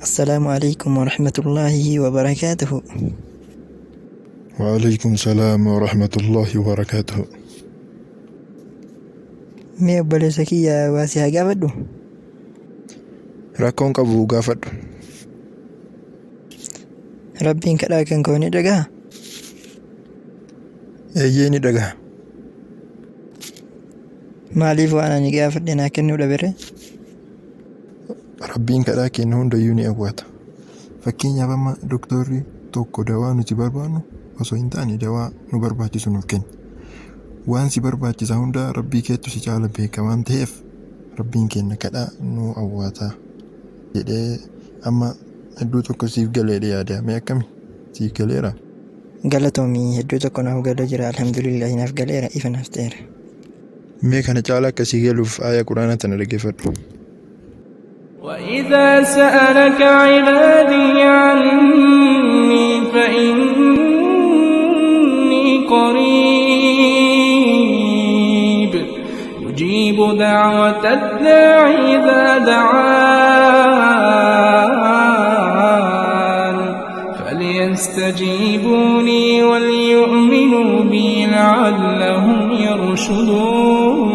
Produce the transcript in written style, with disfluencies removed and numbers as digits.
السلام عليكم ورحمة الله وبركاته. وعليكم السلام ورحمة الله وبركاته. مي obboleessa kiyya waa si haa gaafadhu. Rakkoon qabu gaafadhu. Rabbiin kadhaa kan koo ni dhaga'a? Eeyyee ni dhaga'a. Maaliif waan ani gaafadhe naa kennuu dhabere? Rabbiin kadhaa kennu hundayyuu ni awwaata. Fakkeenyaaf amma doktorri tokko dawaa nuti barbaannu osoo hin taane dawaa nu barbaachisu nuuf kenna. Waan si barbaachisa hunda rabbii keettu si caala beeka waan ta'eef rabbiin kenna kadhaa nu awwaata jedhee amma hedduu tokko siif galeedha yaada. Mee akkami siif galeera? Galatoomii hedduu tokko naaf galee jira. Alhamdulillah naaf galeera, ifa naaf ta'eera. Mee kana caala akkasii galuuf aaya quraanaa tana dhaggeeffadhu. وإذا سألك عبادي عني فإني قريب أجيب دعوة الداع إذا دعان فليستجيبوا لي وليؤمنوا بي لعلهم يرشدون.